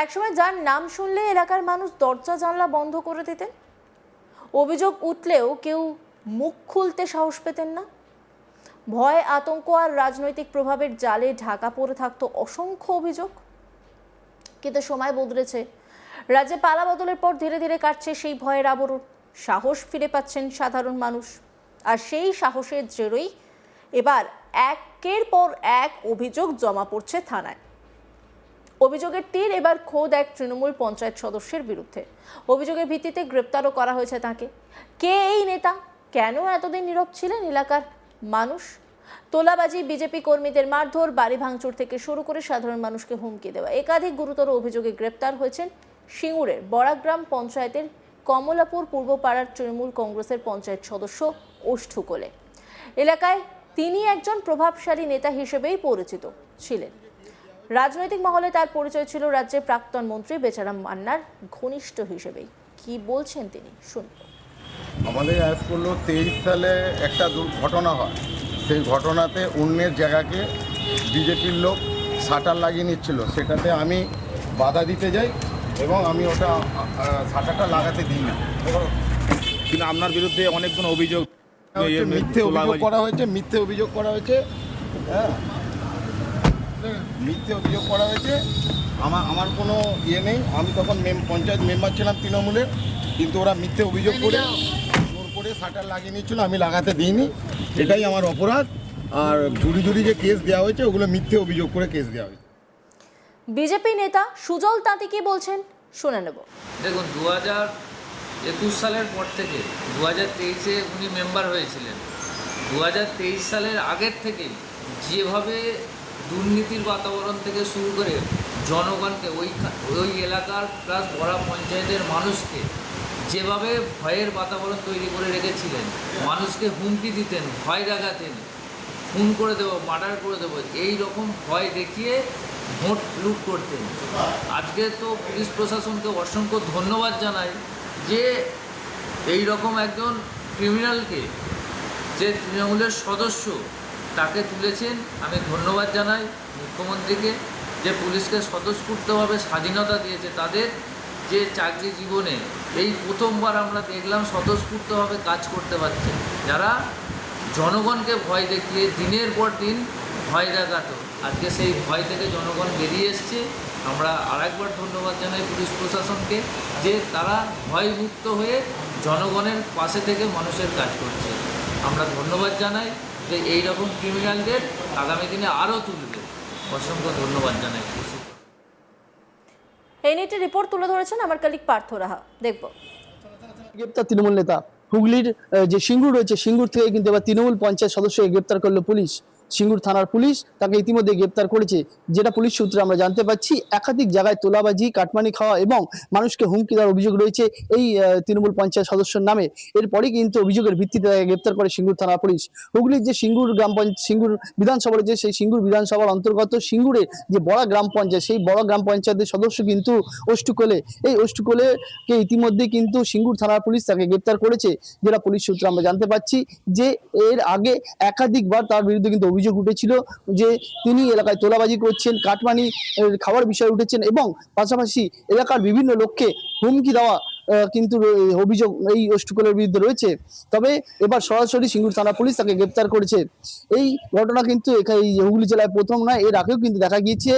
একসময় যার নাম শুনলে এলাকার মানুষ দরজা জানলা বন্ধ করে দিতেন, অভিযোগ উঠলেও কেউ মুখ খুলতে সাহস পেতেন না। ভয়, আতঙ্ক আর রাজনৈতিক প্রভাবের জালে ঢাকা পড়ে থাকতো অসংখ্য অভিযোগ। কিন্তু সময় বদলেছে, রাজ্যে পালা বদলের পর ধীরে ধীরে কাটছে সেই ভয়ের আবরণ। সাহস ফিরে পাচ্ছেন সাধারণ মানুষ, আর সেই সাহসের জেরেই এবার একের পর এক অভিযোগ জমা পড়ছে থানায়। অভিযোগের তীর এবার খোদ এক তৃণমূল পঞ্চায়েত সদস্যের বিরুদ্ধে। অভিযোগের ভিত্তিতে গ্রেপ্তারও করা হয়েছে তাকে। কে এই নেতা, কেন এতদিন নীরব ছিলেন এলাকার মানুষ? তোলাবাজি, বিজেপি কর্মীদের মারধর, বাড়ি ভাঙচুর থেকে শুরু করে সাধারণ মানুষকে হুমকি দেওয়া, একাধিক গুরুতর অভিযোগে গ্রেপ্তার হয়েছেন সিঙ্গুরের বড়াগ্রাম পঞ্চায়েতের কমলাপুর পূর্বপাড়ার তৃণমূল কংগ্রেসের পঞ্চায়েত সদস্য অষ্টু কোলে। এলাকায় তিনি একজন প্রভাবশালী নেতা হিসেবেই পরিচিত ছিলেন। রাজনৈতিক মহলে তার পরিচয় ছিল রাজ্যের প্রাক্তন মন্ত্রী বেচারাম মান্নার ঘনিষ্ঠ হিসেবেই। কি বলছেন তিনি, শুনুন। আমাদের অ্যারেস্ট করলো 23 সালে একটা ঘটনা হয়। সেই ঘটনাতে অন্যের জায়গাকে বিজেপির লোক শাটার লাগিয়ে নিচ্ছিল, সেটাতে আমি বাধা দিতে যাই এবং আমি ওটা শাটারটা লাগাতে দিই না। কিন্তু আপনার বিরুদ্ধে অনেকগুলো অভিযোগ মিথ্যে অভিযোগ করা হয়েছে, মিথ্যে অভিযোগ করা হয়েছে, হ্যাঁ, মিথ্যে অভিযোগ করা হয়েছে। আমার কোনো ইয়ে নেই, আমি তখন পঞ্চায়েত মেম্বার ছিলাম তৃণমূলের, কিন্তু ওরা মিথ্যে অভিযোগ করে জোর করে শাটার লাগিয়ে নিচ্ছিল, আমি লাগাতে দিইনি। এটাই আমার অপরাধ। আর জুড়ি যে কেস দেওয়া হয়েছে ওগুলো মিথ্যে অভিযোগ করে কেস দেওয়া হয়েছে। বিজেপি নেতা সুজল তাঁতি কি বলছেন, শুনে নেব। দেখুন, 2021 সালের পর থেকে 2023-এ উনি মেম্বার হয়েছিলেন। 2023 সালের আগের থেকে যেভাবে দুর্নীতির বাতাবরণ থেকে শুরু করে জনগণকে ওই এলাকার প্লাস বড়া পঞ্চায়েতের মানুষকে যেভাবে ভয়ের বাতাবরণ তৈরি করে রেখেছিলেন, মানুষকে হুমকি দিতেন, ভয় দেখাতেন, খুন করে দেবো, মার্ডার করে দেবো, এই রকম ভয় দেখিয়ে ভোট লুট করতেন। আজকে তো পুলিশ প্রশাসনকে অসংখ্য ধন্যবাদ জানাই যে এই রকম একজন ক্রিমিনালকে, যে তৃণমূলের সদস্য, তাকে তুলেছেন। আমি ধন্যবাদ জানাই মুখ্যমন্ত্রীকে, যে পুলিশকে স্বতঃস্ফূর্তভাবে স্বাধীনতা দিয়েছে। তাদের যে চাকরি জীবনে এই প্রথমবার আমরা দেখলাম স্বতঃস্ফূর্তভাবে কাজ করতে পারছে। যারা জনগণকে ভয় দেখিয়ে দিনের পর দিন ভয় দেখাতো, আজকে সেই ভয় থেকে জনগণ বেরিয়ে এসছে। আমরা আরেকবার ধন্যবাদ জানাই পুলিশ প্রশাসনকে, যে তারা ভয়মুক্ত হয়ে জনগণের পাশে থেকে মানুষের কাজ করছে। আমরা ধন্যবাদ জানাই যে এই রকম ক্রিমিনালদের আগামী দিনে আরও তুলবে। অসংখ্য ধন্যবাদ জানাই। এই নিয়ে একটি রিপোর্ট তুলে ধরেছেন আমার কলিগ পার্থ রাহা, দেখব। গ্রেপ্তার তৃণমূল নেতা। হুগলির যে সিঙ্গুর রয়েছে, সিঙ্গুর থেকে কিন্তু এবার তৃণমূল পঞ্চায়েত সদস্যকে গ্রেপ্তার করলো পুলিশ। সিঙ্গুর থানার পুলিশ তাকে ইতিমধ্যে গ্রেপ্তার করেছে। যেটা পুলিশ সূত্রে আমরা জানতে পাচ্ছি, একাধিক জায়গায় তোলাবাজি, কাটমানি খাওয়া এবং মানুষকে হুমকি দেওয়ার অভিযোগ রয়েছে এই তৃণমূল পঞ্চায়েত সদস্যের নামে। এরপরেই কিন্তু অভিযোগের ভিত্তিতে তাকে গ্রেপ্তার করে সিঙ্গুর থানা পুলিশ। হুগলির যে সিঙ্গুর সিঙ্গুর বিধানসভা রয়েছে, সেই সিঙ্গুর বিধানসভার অন্তর্গত সিঙ্গুরের যে বড় গ্রাম পঞ্চায়েত, সেই বড় গ্রাম পঞ্চায়েতের সদস্য কিন্তু অষ্টু কোলে। এই অষ্টু কোলেকে ইতিমধ্যে কিন্তু সিঙ্গুর থানার পুলিশ তাকে গ্রেপ্তার করেছে। যেটা পুলিশ সূত্রে আমরা জানতে পাচ্ছি যে এর আগে একাধিকবার তার বিরুদ্ধে কিন্তু অভিযোগ উঠেছিল যে তিনি এলাকায় তোলাবাজি করছেন, কাটমানি খাওয়ার বিষয় উঠেছেন এবং পাশাপাশি এলাকার বিভিন্ন লোককে হুমকি দেওয়া কিন্তু অভিযোগ এই অষ্টুকোলের বিরুদ্ধে রয়েছে। তবে এবার সরাসরি সিঙ্গুর থানা পুলিশ তাকে গ্রেপ্তার করেছে। এই ঘটনা কিন্তু এই হুগলি জেলায় প্রথম নয়, এর আগেও কিন্তু দেখা গিয়েছে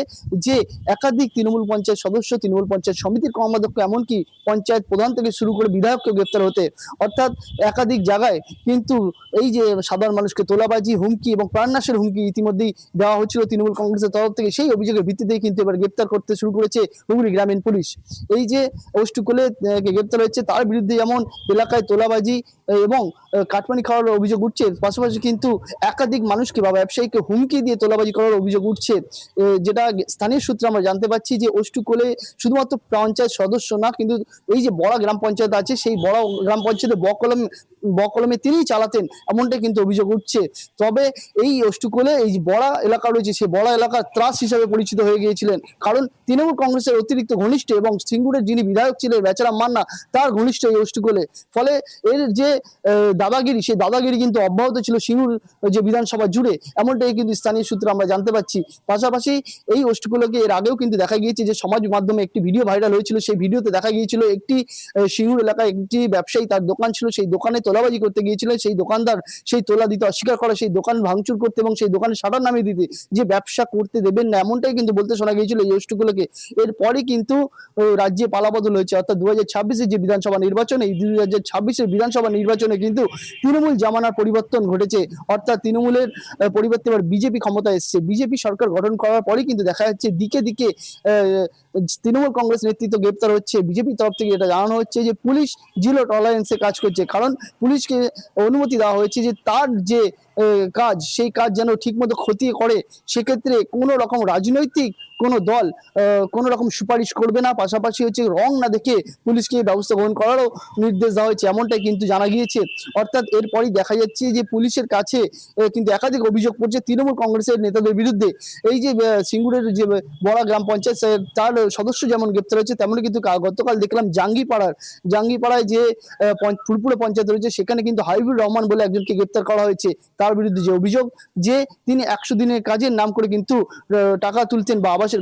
যে একাধিক তৃণমূল পঞ্চায়েত সদস্য, তৃণমূল পঞ্চায়েত সমিতির কর্মাধ্যক্ষ, এমনকি পঞ্চায়েত প্রধান থেকে শুরু করে বিধায়ককে গ্রেপ্তার হতে, অর্থাৎ একাধিক জায়গায় কিন্তু এই যে সাধারণ মানুষকে তোলাবাজি, হুমকি এবং প্রাণনাশের হুমকি ইতিমধ্যেই দেওয়া হচ্ছিল তৃণমূল কংগ্রেসের তরফ থেকে, সেই অভিযোগের ভিত্তিতেই কিন্তু এবার গ্রেপ্তার করতে শুরু করেছে হুগলি গ্রামীণ পুলিশ। এই যে অষ্টুকোলে গ্রেপ্তার হয়েছে, তার বিরুদ্ধে যেমন এলাকায় তোলাবাজি এবং কাটমানি খাওয়ার অভিযোগ উঠছে, পাশাপাশি কিন্তু একাধিক মানুষকে বা ব্যবসায়ীকে হুমকি দিয়ে তোলাবাজি করার অভিযোগ উঠছে। যেটা স্থানীয় সূত্রে আমরা জানতে পারছি যে অষ্টুকোলে শুধুমাত্র পঞ্চায়েত সদস্য না, কিন্তু এই যে বড় গ্রাম পঞ্চায়েত আছে, সেই বড় গ্রাম পঞ্চায়েতে বকলমে তিনিই চালাতেন, এমনটাই কিন্তু অভিযোগ উঠছে। তবে এই অষ্টুকোলে এই যে বড় এলাকা রয়েছে, সেই বড় এলাকার ত্রাস হিসাবে পরিচিত হয়ে গিয়েছিলেন, কারণ তৃণমূল কংগ্রেসের অতিরিক্ত ঘনিষ্ঠ এবং সিঙ্গুরের যিনি বিধায়ক ছিলেন বেচারাম মান্না, তার ঘনিষ্ঠ এই অষ্টকোলে। ফলে এর যে দাদাগিরি, সেই দাদাগিরি কিন্তু অব্যাহত ছিল সিঙ্গুর যে বিধানসভা জুড়ে, এমনটাই কিন্তু স্থানীয় সূত্রে আমরা জানতে পারছি। পাশাপাশি এই অষ্টকোলকে এর আগেও কিন্তু দেখা গিয়েছে যে সমাজ মাধ্যমে একটি ভিডিও ভাইরাল হয়েছিল, সেই ভিডিওতে দেখা গিয়েছিল একটি সিঙ্গুর এলাকায় একটি ব্যবসায়ী, তার দোকান ছিল, সেই দোকানে তোলাবাজি করতে গিয়েছিলেন, সেই দোকানদার সেই তোলা দিতে অস্বীকার করে, সেই দোকান ভাঙচুর করতে এবং সেই দোকানে শাটার নামিয়ে দিতে, যে ব্যবসা করতে দেবেন না, এমনটাই কিন্তু বলতে শোনা গিয়েছিল এই অষ্টকোলকে। এরপরে কিন্তু রাজ্যে পালাবদল হয়েছে, অর্থাৎ 2026-এর যে বিধানসভা নির্বাচন, এই 2026-এর বিধানসভা নির্বাচনে কিন্তু তৃণমূল জামানার পরিবর্তন ঘটেছে, অর্থাৎ তৃণমূলের পরিবর্তে এবার বিজেপি ক্ষমতায় এসছে। বিজেপি সরকার গঠন করার পরেই কিন্তু দেখা যাচ্ছে দিকে দিকে তৃণমূল কংগ্রেস নেতৃত্ব গ্রেপ্তার হচ্ছে। বিজেপির তরফ থেকে এটা জানানো হচ্ছে যে পুলিশ জিরো টলারেন্সে কাজ করছে, কারণ পুলিশকে অনুমতি দেওয়া হয়েছে যে তার যে কাজ, সেই কাজ যেন ঠিকমতো খতিয়ে করে, সেক্ষেত্রে কোনো রকম রাজনৈতিক কোনো দল কোনো রকম সুপারিশ করবে না। পাশাপাশি হচ্ছে রং না দেখে পুলিশকে ব্যবস্থা গ্রহণ করারও নির্দেশ দেওয়া হয়েছে, এমনটাই কিন্তু জানা গিয়েছে। অর্থাৎ এরপরই দেখা যাচ্ছে যে পুলিশের কাছে কিন্তু একাধিক অভিযোগ পড়ছে তৃণমূল কংগ্রেসের নেতাদের বিরুদ্ধে। এই যে সিঙ্গুরের যে বড়া গ্রাম পঞ্চায়েত, তার সদস্য যেমন গ্রেপ্তার হয়েছে, তেমনি কিন্তু গতকাল দেখলাম জাঙ্গিপাড়ায় যে ফুলপুরে পঞ্চায়েত রয়েছে, সেখানে কিন্তু হাবিবুর রহমান বলে একজনকে গ্রেপ্তার করা হয়েছে। তার বিরুদ্ধে যে অভিযোগ যে তিনি 100 দিনের কাজের নাম করে কিন্তু টাকা তুলতেন বা আবাসের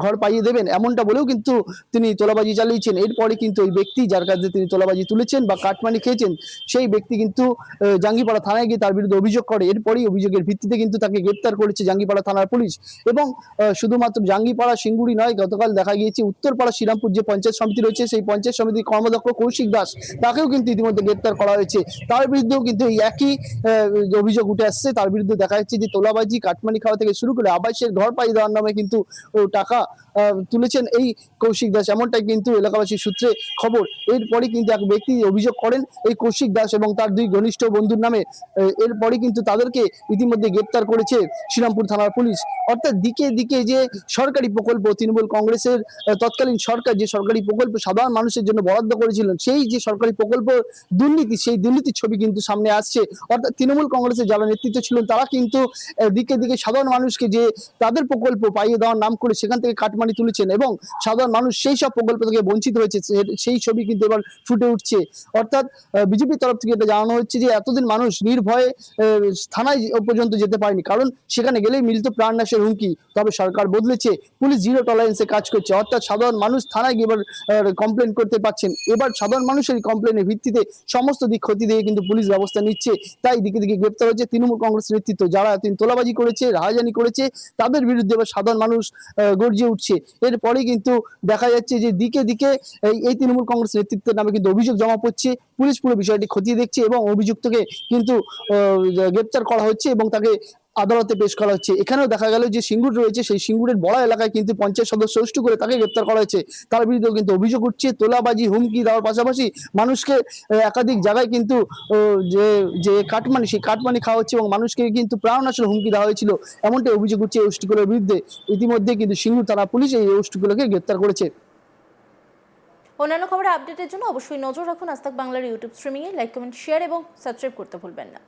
ঘর পাইয়ে দেবেন, এমনটা বলেও কিন্তু তিনি তোলাবাজি চালিয়েছেন। এরপরে কিন্তু ওই ব্যক্তি যার কাছে তিনি তোলাবাজি তুলেছেন বা কাটমানি খেয়েছেন, সেই ব্যক্তি কিন্তু জাঙ্গিপাড়া থানায় গিয়ে তার বিরুদ্ধে অভিযোগ করে। এরপরই অভিযোগের ভিত্তিতে কিন্তু তাকে গ্রেপ্তার করেছে জাঙ্গিপাড়া থানার পুলিশ। এবং শুধুমাত্র জাঙ্গিপাড়া সিঙ্গুরি নয়, গতকাল দেখা গিয়েছে উত্তরপাড়া শ্রীরামপুর যে পঞ্চায়েত সমিতি রয়েছে, সেই পঞ্চায়েত সমিতির কর্মদক্ষ কৌশিক দাস, তাকেও কিন্তু ইতিমধ্যে গ্রেপ্তার করা হয়েছে। তার বিরুদ্ধেও কিন্তু এই একই অভিযোগ উঠে আসছে। তার বিরুদ্ধে দেখা যাচ্ছে যে তোলাবাজি, কাটমানি খাওয়া থেকে শুরু করে আবাসের ঘর পাইয়ে দেওয়ার নামে কিন্তু টাকা তুলেছেন এই কৌশিক দাস, এমনটাই কিন্তু এলাকাবাসীর সূত্রে খবর। এরপরে কিন্তু এক ব্যক্তি অভিযোগ করেন এই কৌশিক দাস এবং তার দুই ঘনিষ্ঠ বন্ধুর নামে। এরপরে কিন্তু তাদেরকে ইতিমধ্যে গ্রেপ্তার করেছে শ্রীরামপুর থানার পুলিশ। অর্থাৎ দিকে দিকে যে সরকারি প্রকল্প, তৃণমূল কংগ্রেসের তৎকালীন সরকার যে সরকারি প্রকল্প সাধারণ মানুষের জন্য বরাদ্দ করেছিলেন, সেই যে সরকারি প্রকল্প দুর্নীতি, সেই দুর্নীতির ছবি কিন্তু সামনে আসছে। অর্থাৎ তৃণমূল কংগ্রেসের যারা নেতৃত্ব ছিলেন, তারা কিন্তু দিকে দিকে সাধারণ মানুষকে যে তাদের প্রকল্প পাইয়ে দেওয়ার নাম করে সেখান থেকে কাটমানি তুলেছেন এবং সাধারণ মানুষ সেই সব প্রকল্প থেকে বঞ্চিত হয়েছে, সেই ছবি কিন্তু এবার ফুটে উঠছে। অর্থাৎ বিজেপির তরফ থেকে এটা জানানো হচ্ছে যে এতদিন মানুষ নির্ভয়ে থানায় পর্যন্ত যেতে পারেনি, কারণ সেখানে গেলেই মিলত প্রাণনাশের হুমকি। তবে সরকার বদলেছে, পুলিশ জিরো টলারেন্সে কাজ করছে, অর্থাৎ সাধারণ মানুষ থানায় গিয়ে এবার কমপ্লেন করতে পারছেন। এবার সাধারণ মানুষের কমপ্লেনের ভিত্তিতে সমস্ত দিক ক্ষতি দিয়ে কিন্তু পুলিশ ব্যবস্থা নিচ্ছে। তাই দিকে দিকে গ্রেপ্তার হয়েছে তৃণমূল কংগ্রেস নেতৃত্ব, যারা তোলাবাজি করেছে, রাহাজানি করেছে, তাদের বিরুদ্ধে এবার সাধারণ মানুষ গর্জে উঠছে। এরপরে কিন্তু দেখা যাচ্ছে যে দিকে দিকে এই তৃণমূল কংগ্রেস নেতৃত্বের নামে কিন্তু অভিযোগ জমা পড়ছে। পুলিশ পুরো বিষয়টি খতিয়ে দেখছে এবং অভিযুক্তকে কিন্তু গ্রেপ্তার করা হচ্ছে এবং তাকে আদালতে পেশ করা হচ্ছে। এখানেও দেখা গেল যে সিঙ্গুর রয়েছে, সেই সিঙ্গুরের বড় এলাকায় কিন্তু পঞ্চায়েত সদস্য অষ্ট করে তাকে গ্রেপ্তার করা হয়েছে। তার বিরুদ্ধেও কিন্তু অভিযোগ উঠছে তোলাবাজি, হুমকি দেওয়ার পাশাপাশি মানুষকে একাধিক জায়গায় কিন্তু যে কাটমানি, সেই কাটমানি খাওয়া হচ্ছে এবং মানুষকে কিন্তু প্রাণনাশের হুমকি দেওয়া হয়েছিল, এমনটাই অভিযোগ উঠছে এই অষ্টগুলোর বিরুদ্ধে। ইতিমধ্যে কিন্তু সিঙ্গুর থানা পুলিশ এই অষ্টগুলোকে গ্রেপ্তার করেছে। অন্যান্য খবরের আপডেটের জন্য অবশ্যই নজর রাখুন আজ তাক বাংলার ইউটিউব স্ট্রিমিংয়ে। লাইক, কমেন্ট, শেয়ার এবং সাবস্ক্রাইব করতে ভুলবেন না।